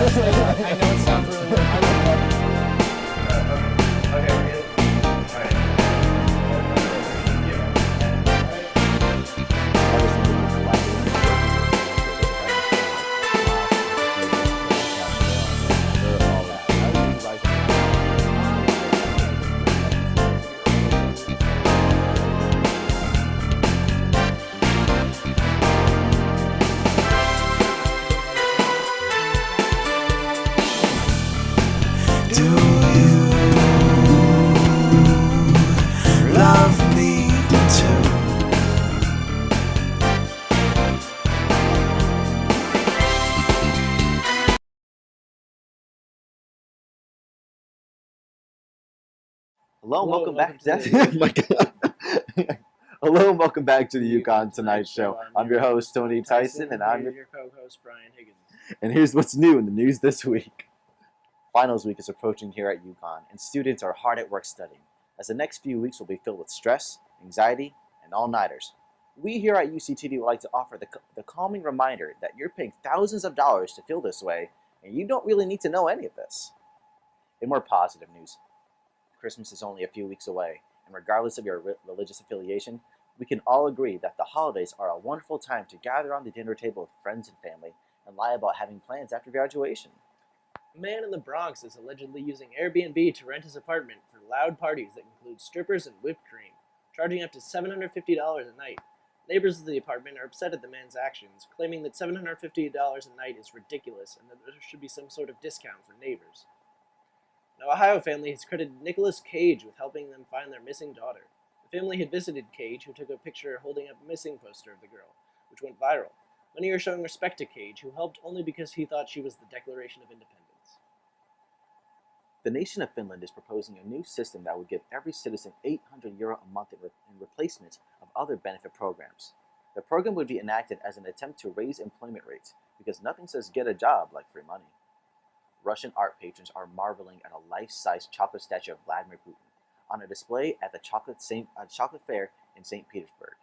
honestly. I know it sounds really weird. I would love it. Hello, and welcome back to oh my God. Hello, and welcome back to the UConn Tonight Show. I'm your host, Tony Tyson, and I'm your co-host, Brian Higgins. And here's what's new in the news this week. Finals week is approaching here at UConn, and students are hard at work studying, as the next few weeks will be filled with stress, anxiety, and all-nighters. We here at UCTV would like to offer the calming reminder that you're paying thousands of dollars to feel this way, and you don't really need to know any of this. In more positive news, Christmas is only a few weeks away, and regardless of your religious affiliation, we can all agree that the holidays are a wonderful time to gather on the dinner table with friends and family and lie about having plans after graduation. A man in the Bronx is allegedly using Airbnb to rent his apartment for loud parties that include strippers and whipped cream, charging up to $750 a night. Neighbors of the apartment are upset at the man's actions, claiming that $750 a night is ridiculous and that there should be some sort of discount for neighbors. An Ohio family has credited Nicolas Cage with helping them find their missing daughter. The family had visited Cage, who took a picture holding up a missing poster of the girl, which went viral. Many are showing respect to Cage, who helped only because he thought she was the Declaration of Independence. The nation of Finland is proposing a new system that would give every citizen €800 a month in replacement of other benefit programs. The program would be enacted as an attempt to raise employment rates, because nothing says get a job like free money. Russian art patrons are marveling at a life-size chocolate statue of Vladimir Putin on a display at the chocolate fair in St. Petersburg.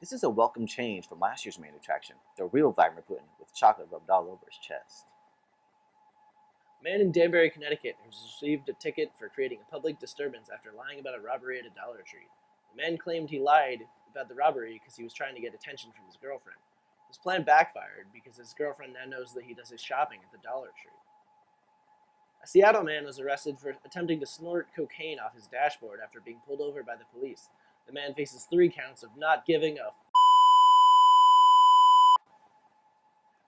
This is a welcome change from last year's main attraction, the real Vladimir Putin with chocolate rubbed all over his chest. A man in Danbury, Connecticut has received a ticket for creating a public disturbance after lying about a robbery at a Dollar Tree. The man claimed he lied about the robbery because he was trying to get attention from his girlfriend. His plan backfired because his girlfriend now knows that he does his shopping at the Dollar Tree. A Seattle man was arrested for attempting to snort cocaine off his dashboard after being pulled over by the police. The man faces 3 counts of not giving a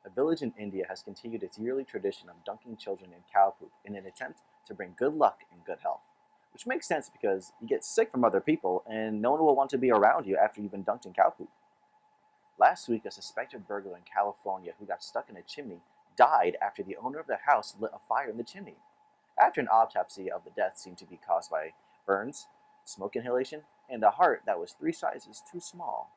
A village in India has continued its yearly tradition of dunking children in cow poop in an attempt to bring good luck and good health. Which makes sense because you get sick from other people and no one will want to be around you after you've been dunked in cow poop. Last week, a suspected burglar in California who got stuck in a chimney died after the owner of the house lit a fire in the chimney. After an autopsy of the death seemed to be caused by burns, smoke inhalation, and a heart that was 3 sizes too small.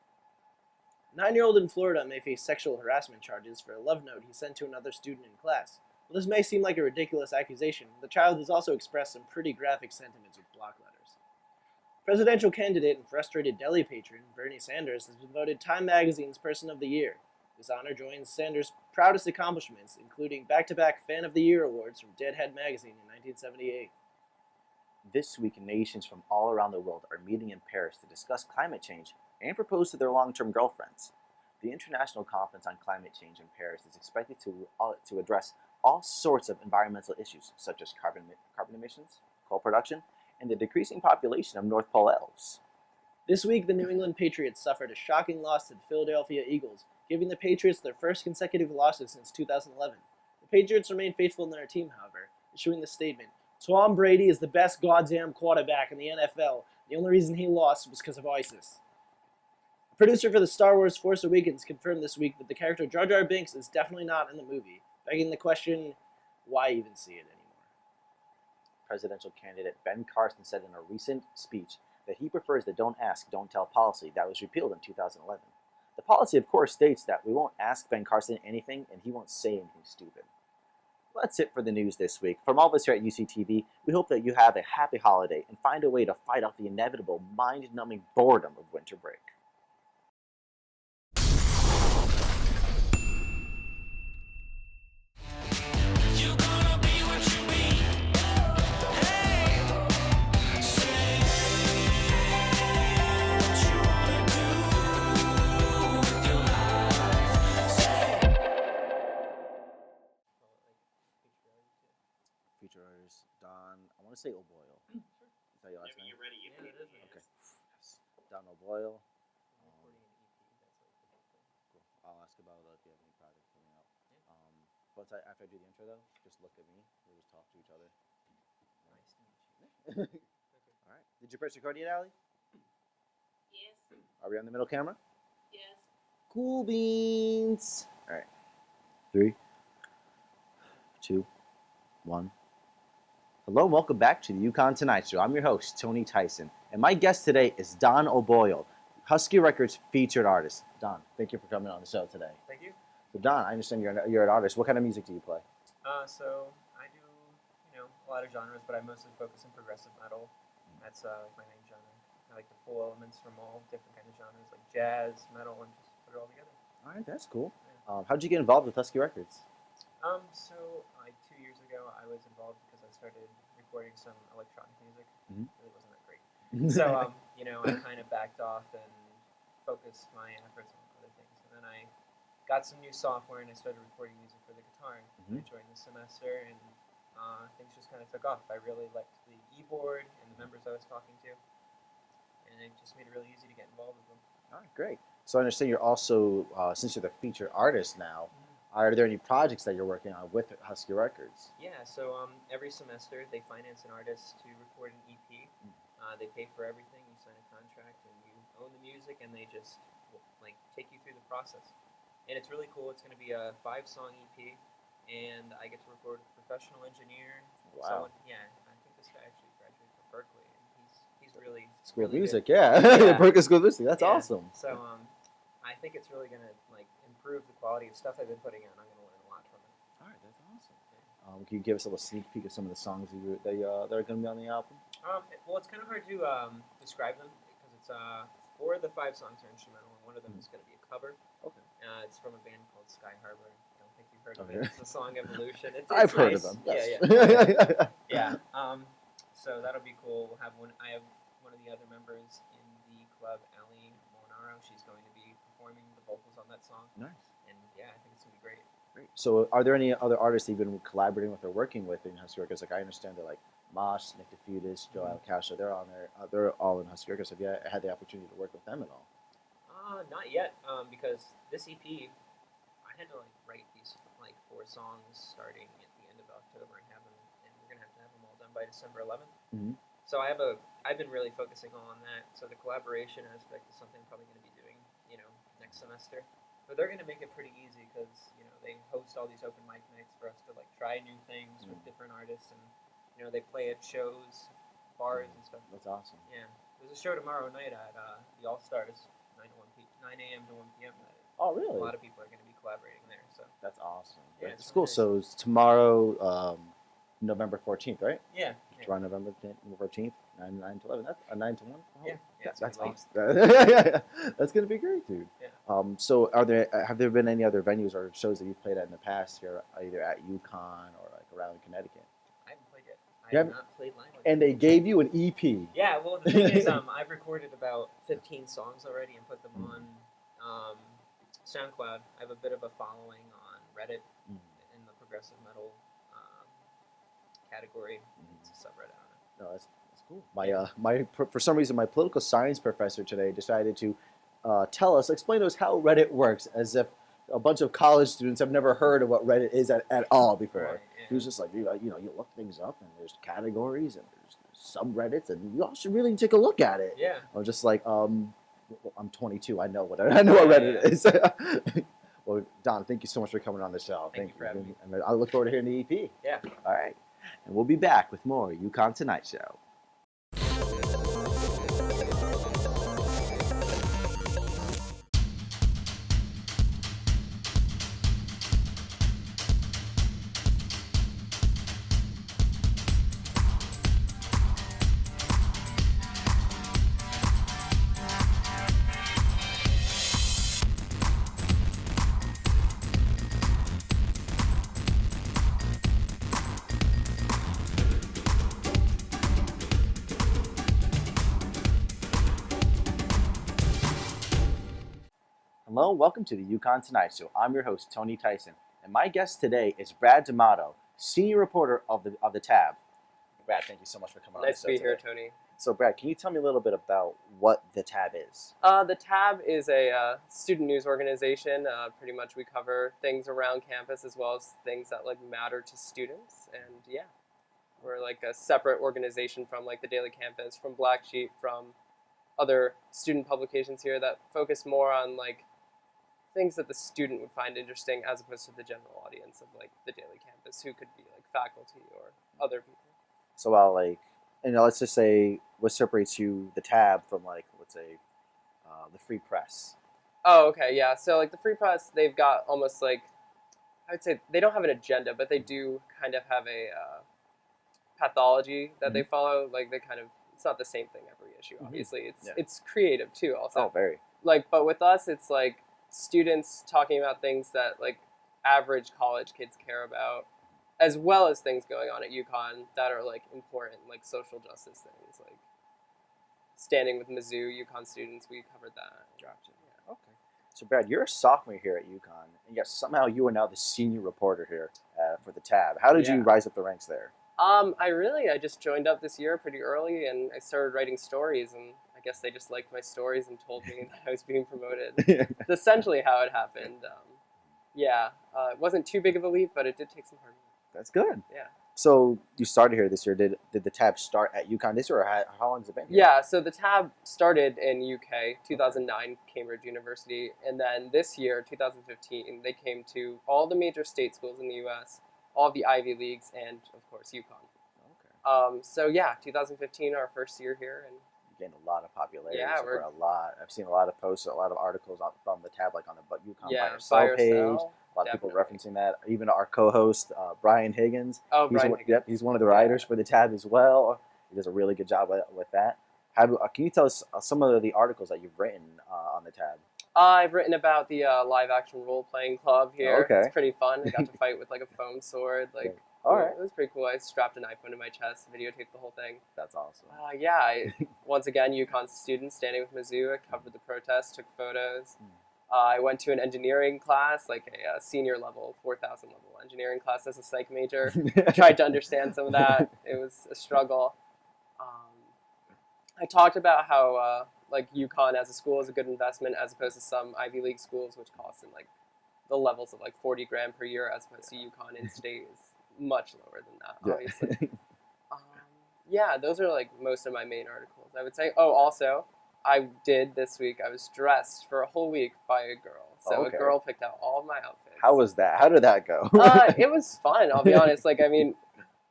A 9-year-old in Florida may face sexual harassment charges for a love note he sent to another student in class. While this may seem like a ridiculous accusation, the child has also expressed some pretty graphic sentiments with block letters. Presidential candidate and frustrated deli patron Bernie Sanders has been voted Time Magazine's Person of the Year. This honor joins Sanders' proudest accomplishments, including back-to-back Fan of the Year awards from Deadhead magazine in 1978. This week, nations from all around the world are meeting in Paris to discuss climate change and propose to their long-term girlfriends. The International Conference on Climate Change in Paris is expected to address all sorts of environmental issues, such as carbon emissions, coal production, and the decreasing population of North Pole elves. This week, the New England Patriots suffered a shocking loss to the Philadelphia Eagles, giving the Patriots their first consecutive losses since 2011. The Patriots remain faithful in their team, however, issuing the statement, "Tom Brady is the best goddamn quarterback in the NFL. The only reason he lost was because of ISIS." The producer for the Star Wars Force Awakens confirmed this week that the character Jar Jar Binks is definitely not in the movie, begging the question, why even see it anymore? Presidential candidate Ben Carson said in a recent speech that he prefers the don't ask, don't tell policy that was repealed in 2011. The policy, of course, states that we won't ask Ben Carson anything and he won't say anything stupid. Well, that's it for the news this week. From all of us here at UCTV, we hope that you have a happy holiday and find a way to fight off the inevitable, mind-numbing boredom of winter break. You There's Don. I want to say O'Boyle. Sure. Is that your last name? You're ready. You Yeah, it is. Okay. Yes. Don O'Boyle. Recording an EP. That's like the big thing. Cool. I'll ask about if you have any projects coming out. Yeah. After I do the intro, though, just look at me. We'll just talk to each other. Nice to meet you. Okay. All right. Did you press record yet, Allie? Yes. Are we on the middle camera? Yes. Cool beans. All right. 3, 2, 1. Hello and welcome back to the UConn Tonight Show. I'm your host, Tony Tyson, and my guest today is Don O'Boyle, Husky Records featured artist. Don, thank you for coming on the show today. Thank you. So Don, I understand you're an artist. What kind of music do you play? So I do, a lot of genres, but I mostly focus on progressive metal. That's my main genre. I like to pull elements from all different kinds of genres, like jazz, metal, and just put it all together. All right, that's cool. How'd you get involved with Husky Records? So like 2 years ago, I was involved because I started recording some electronic music. Mhm. It really wasn't that great. So, I kind of backed off and focused my efforts on other things. And then I got some new software and I started recording music for the guitar. Mhm. I joined the semester and things just kind of took off. I really liked the keyboard and the members I was talking to. And it just made it really easy to get involved with them. All right, great. So I understand you're also, since you're the featured artist now, are there any projects that you're working on with Husky Records? Yeah, so every semester they finance an artist to record an EP. They pay for everything. You sign a contract and you own the music, and they just take you through the process. And it's really cool. It's going to be a 5-song EP, and I get to record with a professional engineer. Wow. I think this guy actually graduated from Berkeley, and he's really School of really Music, good. yeah. Yeah. Berkeley School of Music, that's Yeah. awesome. So I think it's really going to improve the quality of stuff I've been putting out. I'm going to learn a lot from it. All right, that's awesome. Can you give us a little sneak peek of some of the songs that are going to be on the album? Well, it's kind of hard to describe them because it's 4 of the 5 songs are instrumental, and one of them is going to be a cover. Okay. It's from a band called Sky Harbor. I don't think you've heard of Okay. it. It's the song Evolution. I've heard nice. of them. Yeah, Yes. yeah. So that'll be cool. We'll have one. I have one of the other members in the club, Ali Monaro. She's going to be performing the vocals on that song. Nice. And yeah, I think it's going to be great. Great. So, are there any other artists that you've been collaborating with or working with in Husky Records? Like, I understand they're like Mosh, Nick DeFutis, Joe Alcasha. They're on there. They're all in Husky Records. Have you had the opportunity to work with them at all? Not yet. Because this EP, I had to write these 4 songs starting at the end of October and have them, and we're gonna have to have them all done by December 11th. Mhm. So I've been really focusing on that. So the collaboration aspect is something I'm probably gonna be doing, next semester. But they're gonna make it pretty easy because they host all these open mic nights for us to try new things with different artists, and they play at shows, bars and stuff. That's awesome. Yeah, there's a show tomorrow night at the All Stars, 9 a.m. to 1 p.m. Oh, A really? lot of people are going to be collaborating there. So That's awesome. Yeah, That's it's cool. nice. So, it's tomorrow, November 14th, right? yeah, Around November 14th, 9 to 11. 9 to 1? yeah, That's it's gonna be awesome. That's going to be great, dude. Yeah. So, have there been any other venues or shows that you've played at in the past here, either at UConn or around Connecticut? I haven't played yet. I You have haven't? not played live. And they gave you an E EP. Yeah, well, the thing is, I've recorded about 15 songs already and put them on SoundCloud. I have a bit of a following on Reddit in the progressive metal category. It's a subreddit on it. No, that's cool. For some reason, my political science professor today decided to explain to us how Reddit works, as if a bunch of college students have never heard of what Reddit is at all before. Right, yeah. He was just like, you look things up, and there's categories, and there's subreddits, and you all should really take a look at it. Yeah. I was just like, I'm 22. I know what Reddit is. Well, Don, thank you so much for coming on the show. Thank you for having me. And I look forward to hearing the EP. Yeah. All right. And we'll be back with more UConn Tonight Show. Hello, welcome to the UConn Tonight Show. I'm your host, Tony Tyson, and my guest today is Brad D'Amato, senior reporter of the Tab. Brad, thank you so much for coming on the Nice show to be here, today. Tony. So, Brad, can you tell me a little bit about what the Tab is? The TAB is a student news organization. Pretty much we cover things around campus as well as things that like matter to students. And yeah, we're like a separate organization from like the Daily Campus, from Black Sheep, from other student publications here that focus more on like things that the student would find interesting as opposed to the general audience of like the Daily Campus, who could be like faculty or other people. So, let's just say, what separates you, the Tab, from like, let's say, the Free Press? Oh, okay, yeah. So like the Free Press, they've got almost like, I would say they don't have an agenda, but they do kind of have a pathology that they follow. Like they kind of, it's not the same thing every issue. Obviously, it's creative too. Also, Oh, very. like, but with us, it's like students talking about things that like average college kids care about, as well as things going on at UConn that are like important, like social justice things, like standing with Mizzou, UConn students. We covered that. Gotcha. Yeah. Okay. So, Brad, you're a sophomore here at UConn, and yet somehow you are now the senior reporter here for the Tab. How did you rise up the ranks there? I just joined up this year pretty early, and I started writing stories, and I guess they just liked my stories and told me that I was being promoted. It's essentially how it happened. It wasn't too big of a leap, but it did take some hard work. That's good. Yeah. So you started here this year. Did the Tab start at UConn this year, or how long has it been here? Yeah, so the Tab started in UK, 2009, Cambridge University, and then this year, 2015, they came to all the major state schools in the U.S., all of the Ivy Leagues, and, of course, UConn. Okay. 2015, our first year here, and Gained a lot of popularity. Yeah, for a lot. I've seen a lot of posts, a lot of articles from the Tab, like on the UConn yeah, Buy or Sell page. sell, A lot of people definitely. referencing that. Even our co-host, Brian Higgins. Oh, Brian Higgins. Yep, he's one of the writers for the Tab as well. He does a really good job with that. Can you tell us some of the articles that you've written on the Tab? I've written about the live action role playing club here. Okay. It's pretty fun. I got to fight with like a foam sword. Like, All right. It was pretty cool. I strapped a knife into my chest, videotaped the whole thing. That's awesome. Once again, UConn student standing with Mizzou. I covered the protest, took photos. I went to an engineering class, like a senior level, 4,000 level engineering class as a psych major. Tried to understand some of that. It was a struggle. I talked about how like UConn as a school is a good investment as opposed to some Ivy League schools, which cost in like the levels of like 40 grand per year, as opposed to UConn in state is much lower than that, obviously. Those are like most of my main articles, I would say. Oh, also, I did this week, I was dressed for a whole week by a girl. So Okay. a girl picked out all of my outfits. How was that? How did that go? It was fun, I'll be honest. Like, I mean,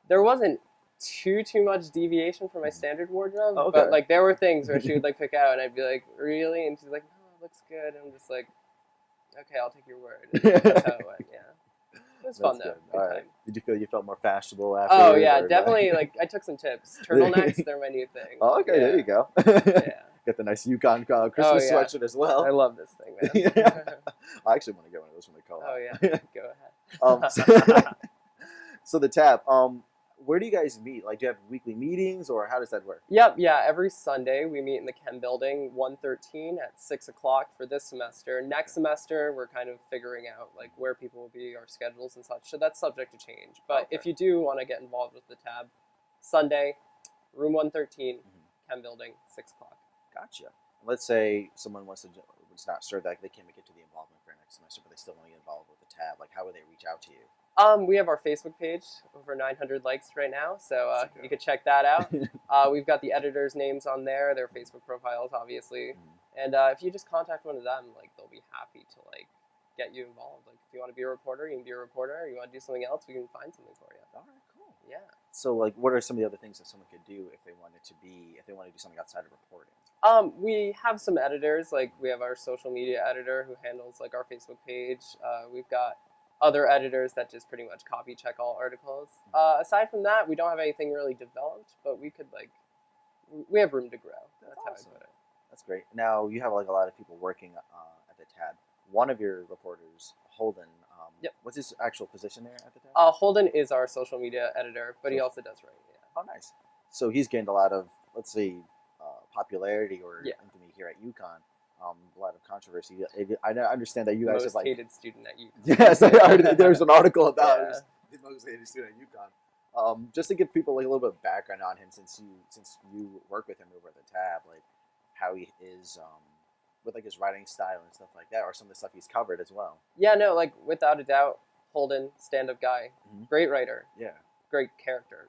there wasn't too much deviation from my standard wardrobe, Okay. but like there were things where she would like pick out and I'd be like, really? And she's like, no, it looks good. And I'm just like, okay, I'll take your word. And that's how it went, yeah. It was fun though. Good All time. right. Did you feel you felt more fashionable after? Oh yeah, definitely. Like I took some tips. Turtlenecks, they're my new thing. Oh, okay, there you go. Yeah. Get the nice UConn Christmas yeah. sweatshirt as well. I love this thing, man. Yeah. I actually want to get one of those when they come Oh out. yeah, go ahead. So the Tab, where do you guys meet? Like, do you have weekly meetings, or how does that work? Yep, yeah. Every Sunday we meet in the Chem Building, 113 at 6 o'clock for this semester. Next semester we're kind of figuring out like where people will be, our schedules and such. So that's subject to change. But Okay. if you do want to get involved with the Tab, Sunday, room 113, Chem Building, 6 o'clock. Gotcha. Let's say someone was not sure that they can't make it to the involvement for next semester, but they still want to get involved with the Tab. Like, how would they reach out to you? We have our Facebook page, over 900 likes right now, so That's you can check that out. We've got the editors' names on there, their Facebook profiles, obviously. And if you just contact one of them, like they'll be happy to like get you involved. Like if you want to be a reporter, you can be a reporter. You want to do something else, we can find something for you. All right, cool. Yeah. So, like, what are some of the other things that someone could do if they wanted to do something outside of reporting? We have some editors, like we have our social media editor who handles like our Facebook page. We've got other editors that just pretty much copy check all articles. Aside from that, we don't have anything really developed, but we could like, we have room to grow. That's how awesome. I put it. That's great. Now, you have like a lot of people working at the Tab. One of your reporters, Holden, Yep. what's his actual position there at the Tab? Holden is our social media editor, but he also does write. Yeah. Oh, nice. So he's gained a lot of, let's say, popularity or Yeah. infamy here at UConn. A lot of controversy. I understand that you guys Most have like hated student at UConn. yes, there's an article about Yeah. the most hated student at Just to give people like a little bit of background on him, since you work with him over at the Tab, like how he is with like his writing style and stuff like that, or some of the stuff he's covered as well. Yeah, no, like without a doubt, Holden, stand-up guy, Mhm. great writer, Yeah. great character,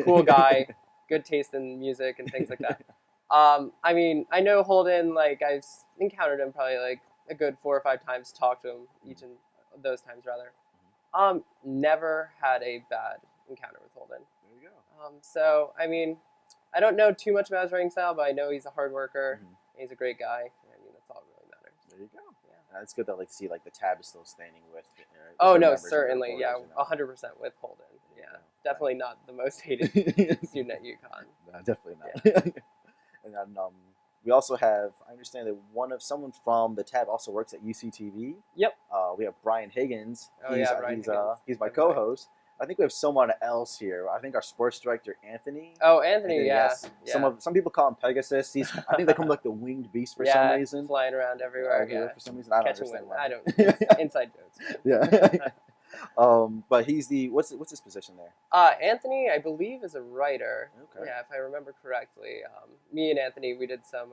cool guy, good taste in music and things like that. I mean, I know Holden, like I've encountered him probably like a good 4 or 5 times, talked to him each and those times rather. Never had a bad encounter with Holden. There you go. So I mean, I don't know too much about his writing style, but I know he's a hard worker. Mhm. He's a great guy. I mean, that's all that really matters. There you go. Yeah. It's good that like see like the Tab is still standing with. Oh the no, members of the certainly, yeah, reporters, you know. 100% with Holden. There you Yeah, go. definitely not the most hated student at UConn. No, definitely not. And then we also have, I understand that someone from the Tab also works at UCTV. Yep. We have Brian Higgins. Oh, yeah, Brian Higgins. He's my Everybody. co-host. I think we have someone else here. I think our sports director, Anthony. Oh, Anthony, yeah. Yes. Yeah. Some people call him Pegasus. I think they call him like the winged beast for some reason. flying around everywhere. Yeah, For some reason, I don't catching understand wind. why. I don't. It's inside jokes. Yeah. But he's the what's his position there? Anthony, I believe, is a writer. Okay. Yeah, if I remember correctly. Me and Anthony, we did some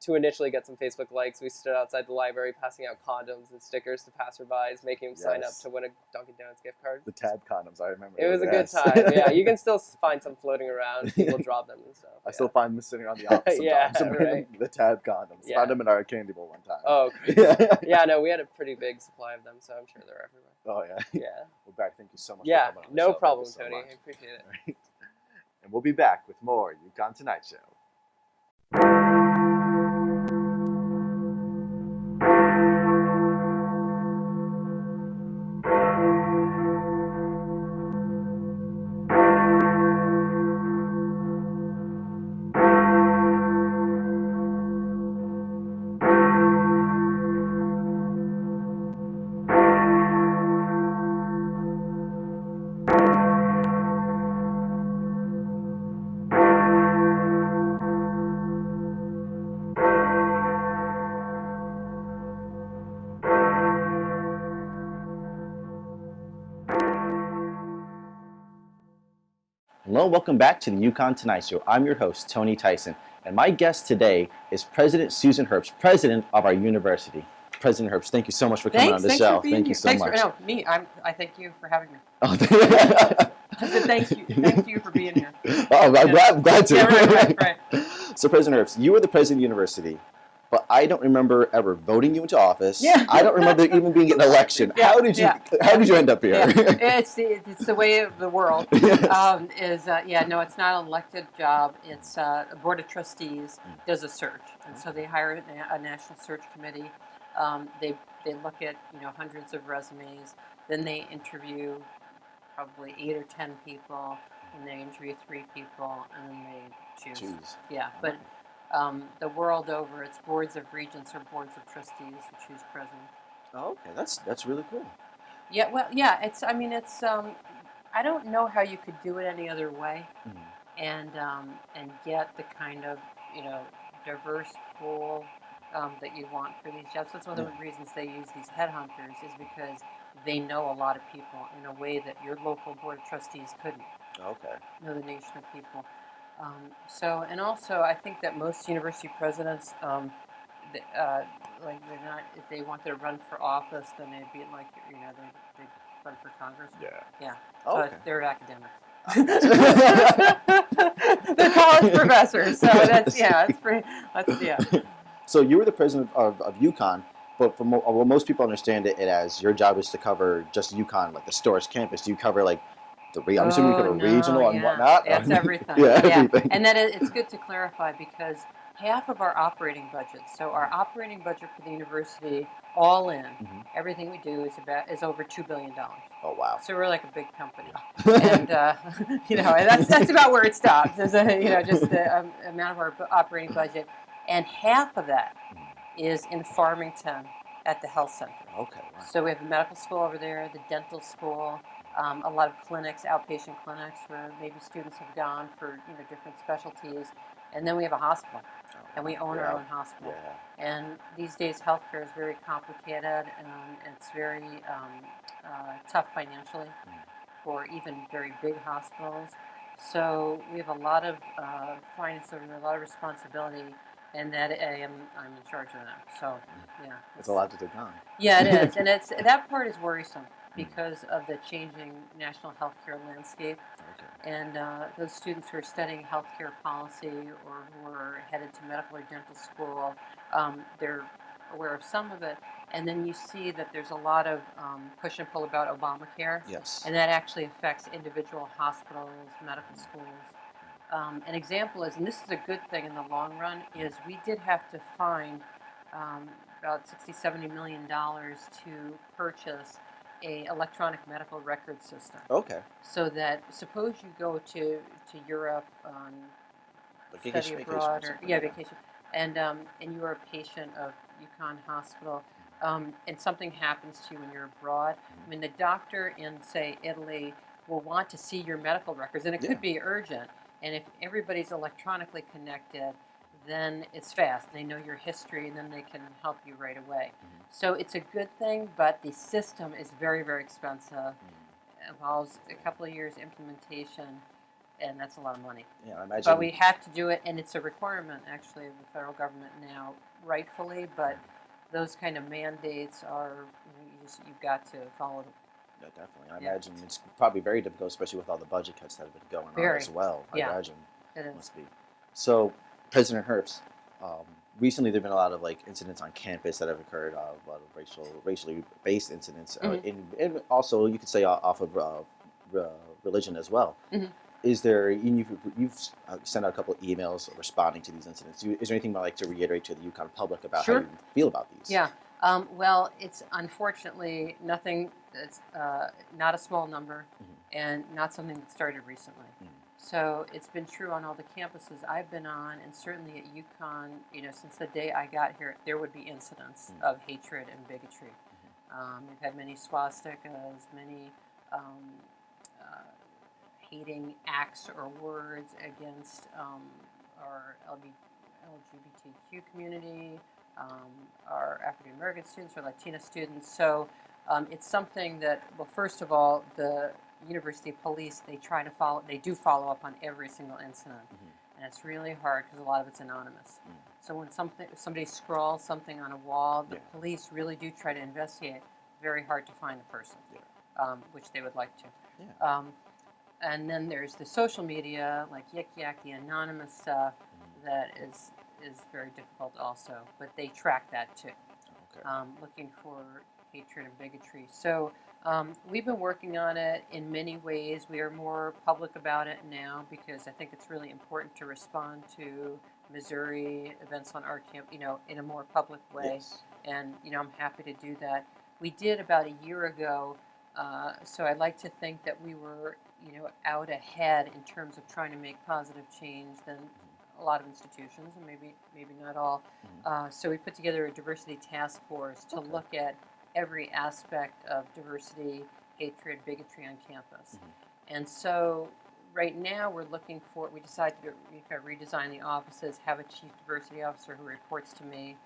to initially get some Facebook likes. We stood outside the library passing out condoms and stickers to passerbys, making them sign up Yes. to win a Dunkin' Donuts gift card. The Tab condoms, I remember. It was a good Yes. time. Yeah, you can still find some floating around. People drop them and stuff. I still find them sitting around the office Yeah, sometimes. right. The Tab condoms. Yeah. Found them in our candy bowl one time. Oh, great. Yeah. Yeah, no, we had a pretty big supply of them, so I'm sure they're everywhere. Oh yeah. Yeah. Well, Beck, thank you so much. Yeah, for coming on the no show. Thank problem, you so Tony. much. I appreciate it. Right. And we'll be back with more UConn Tonight Show. Hello, welcome back to the UConn Tonight Show. I'm your host, Tony Tyson, and my guest today is President Susan Herbst, president of our university. President Herbst, thank you so much for coming on the Thanks show. for being Thank you here. so Thanks much. For, no, me. I thank you for having me. Oh, I said thank you for being here. Oh, I'm glad to. Yeah, right. So, President Herbst, you were the president of the university, but I don't remember ever voting you into office. Yeah. I don't remember even being an election. Yeah, How did you end up here? Yeah. It's the way of the world. Yes. No, it's not an elected job. It's a board of trustees does a search, and so they hire a national search committee. They look at hundreds of resumes. Then they interview probably 8 or 10 people, and they interview 3 people, and then they choose. Yeah, but the world over, it's boards of regents or boards of trustees who choose president. Oh, okay, that's really cool. Yeah, well, yeah, it's. I don't know how you could do it any other way, and get the kind of diverse pool that you want for these jobs. That's one of the reasons they use these headhunters, is because they know a lot of people in a way that your local board of trustees couldn't. Okay. Know the nation of people. And also I think that most university presidents, they're not, if they wanted to run for office, then they'd be like, they'd run for Congress. Yeah. Yeah. Oh, So okay. they're academics. They're college professors, so it's pretty. So you were the president of UConn, but well, most people understand it as your job is to cover just UConn, like the Storrs campus. Do you cover like I'm assuming you cover regional and whatnot? It's everything. Yeah, everything. And then it's good to clarify, because half of our operating budget, so our operating budget for the university, all in, everything we do is over $2 billion. Oh, wow. So we're like a big company, and and that's about where it stops. Is just the amount of our operating budget, and half of that is in Farmington at the health center. Okay. Wow. So we have the medical school over there, the dental school, a lot of clinics, outpatient clinics where maybe students have gone for different specialties, and then we have a hospital, and we own our own hospital. Yeah. And these days, healthcare is very complicated, and it's very tough financially. for even very big hospitals. So we have a lot of finance and a lot of responsibility, and that I'm in charge of that. So yeah, It's a lot to take on. yeah, it is, and it's that part is worrisome because of the changing national healthcare landscape. Okay. And those students who are studying healthcare policy or who are headed to medical or dental school, they're aware of some of it. And then you see that there's a lot of push and pull about Obamacare. Yes. And that actually affects individual hospitals, medical schools. An example is, and this is a good thing in the long run, is we did have to find about $60-70 million to purchase a electronic medical record system. Okay. So that suppose you go to Europe on study abroad or vacation, and you are a patient of UConn Hospital, and something happens to you when you're abroad. I mean, the doctor in say Italy will want to see your medical records, and it could be urgent. And if everybody's electronically connected, then it's fast. They know your history, and then they can help you right away. So it's a good thing, but the system is very, very expensive. It involves a couple of years implementation, and that's a lot of money. Yeah, I imagine. But we have to do it, and it's a requirement, actually, of the federal government now, rightfully, but those kind of mandates are, you've got to follow them. Yeah, definitely. I imagine it's probably very difficult, especially with all the budget cuts that have been going on as well. I imagine it is. Must be. So, President Herbst, recently there have been a lot of incidents on campus that have occurred, a lot of racially based incidents, and also you could say off of religion as well. Is there? You've sent out a couple of emails responding to these incidents. Is there anything you'd like to reiterate to the UConn public about how you feel about these? Yeah. Well, it's unfortunately nothing that's not a small number, and not something that started recently. So it's been true on all the campuses I've been on, and certainly at UConn. Since the day I got here, there would be incidents of hatred and bigotry. We've had many swastikas, many hating acts or words against our LGBTQ community, our African American students, our Latina students. So it's something that, well, first of all, the University Police, they do follow up on every single incident. And it's really hard because a lot of it's anonymous. So when somebody scrawls something on a wall, the police really do try to investigate. Very hard to find the person, which they would like to. And then there's the social media, like Yik Yak, the anonymous stuff, that is very difficult also. But they track that too, looking for hatred and bigotry. So we've been working on it in many ways. We are more public about it now because I think it's really important to respond to Missouri events on our camp, in a more public way. And I'm happy to do that. We did about a year ago. So I'd like to think that we were, out ahead in terms of trying to make positive change than a lot of institutions, and maybe not all. So we put together a diversity task force to look at every aspect of diversity, hatred, bigotry on campus. And so right now we decided to redesign the offices, have a chief diversity officer who reports to me,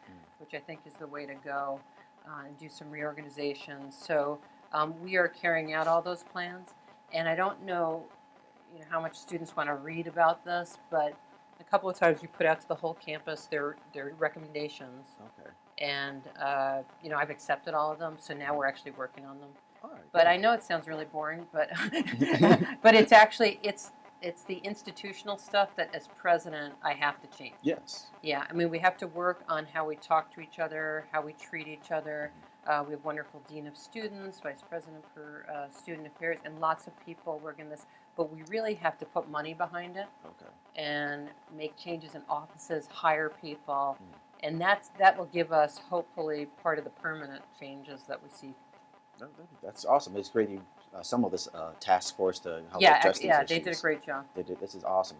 which I think is the way to go, and do some reorganization. So we are carrying out all those plans, and I don't know, how much students want to read about this, but a couple of times we put out to the whole campus their recommendations. And I've accepted all of them, so now we're actually working on them. But I know it sounds really boring, but but it's actually it's the institutional stuff that as president I have to change. Yeah, I mean we have to work on how we talk to each other, how we treat each other. We have wonderful dean of students, vice president for student affairs, and lots of people working this. But we really have to put money behind it and make changes in offices, hire people, and that will give us hopefully part of the permanent changes that we see. That's awesome. It's great you assembled this task force to help address these issues. They did a great job. They did. This is awesome.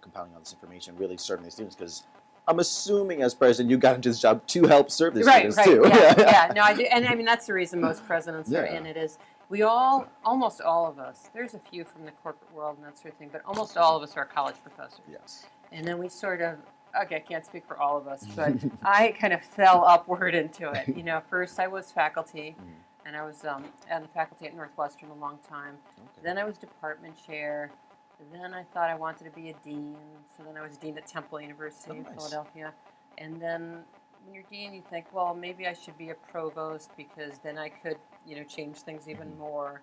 Compiling all this information, really serving the students, because I'm assuming as president you got into this job to help serve the students too. Yeah, no, I do, and I mean that's the reason most presidents are in it. Is we almost all of us. There's a few from the corporate world and that sort of thing, but almost all of us are college professors. And then we sort of, I can't speak for all of us, but I kind of fell upward into it. First I was faculty, and I was on the faculty at Northwestern a long time. Okay. Then I was department chair. Then I thought I wanted to be a dean, so then I was dean at Temple University in nice. Philadelphia. And then when you're dean, you think, well, maybe I should be a provost because then I could, change things even more.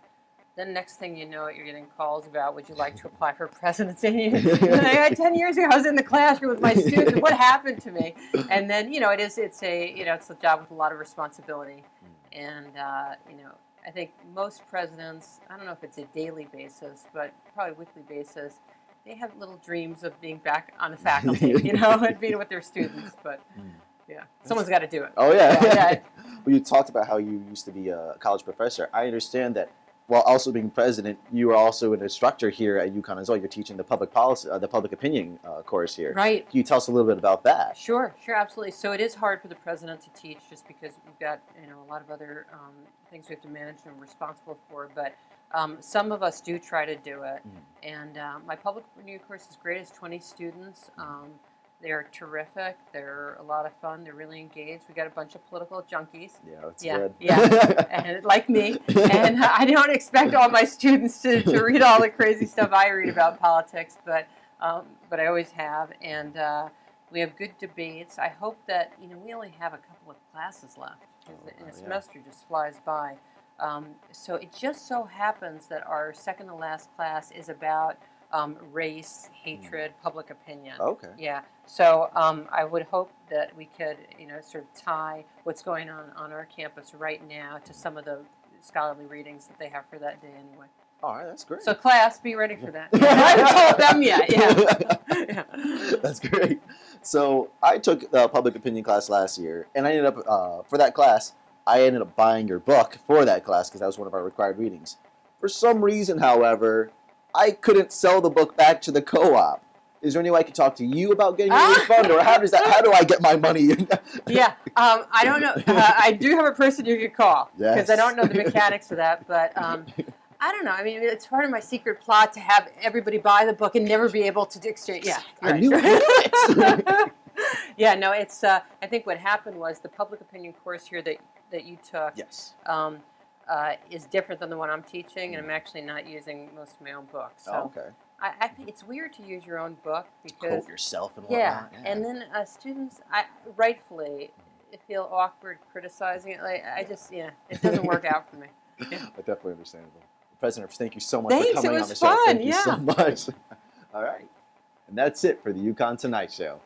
Then next thing you know, you're getting calls about, would you like to apply for presidency? I had 10 years ago, I was in the classroom with my students. What happened to me? And then, it's a job with a lot of responsibility. And, I think most presidents, I don't know if it's a daily basis, but probably weekly basis, they have little dreams of being back on the faculty, and being with their students. But, yeah, someone's got to do it. Oh, yeah. Yeah. Well, you talked about how you used to be a college professor. I understand that while also being president, you are also an instructor here at UConn as well. You're teaching the public policy, the public opinion course here. Right. Can you tell us a little bit about that? Sure, absolutely. So it is hard for the president to teach just because we've got, a lot of other things we have to manage and we're responsible for. But some of us do try to do it. And my public opinion course is great. It's 20 students. They're terrific. They're a lot of fun. They're really engaged. We got a bunch of political junkies. Yeah, that's good. Yeah, and like me. And I don't expect all my students to read all the crazy stuff I read about politics, but I always have. And we have good debates. I hope that, we only have a couple of classes left. And the semester just flies by. So it just so happens that our second to last class is about race, hatred, public opinion. Okay. Yeah. So I would hope that we could, sort of tie what's going on our campus right now to some of the scholarly readings that they have for that day anyway. All right, that's great. So class, be ready for that. I haven't told them yet. Yeah. That's great. So I took a public opinion class last year, and I ended up, for that class, I ended up buying your book for that class because that was one of our required readings. For some reason, however, I couldn't sell the book back to the co-op. Is there any way I could talk to you about getting a refund, or how do I get my money? Yeah, I don't know. I do have a person you could call because Yes. I don't know the mechanics of that, but I don't know. I mean, it's part of my secret plot to have everybody buy the book and never be able to exchange. Yeah, I right. knew it. Yeah, no, it's. I think what happened was the public opinion course here that you took. Yes. Is different than the one I'm teaching, and I'm actually not using most of my own books. So Oh, okay. I think it's weird to use your own book because Quote yourself and yeah, whatnot. and then students, rightfully feel awkward criticizing it. Like it doesn't work out for me. Yeah. Definitely understandable. President, thank you so much Thanks, for coming it on was the show. fun, Thank you so yeah. much. All right. And that's it for the UConn Tonight Show.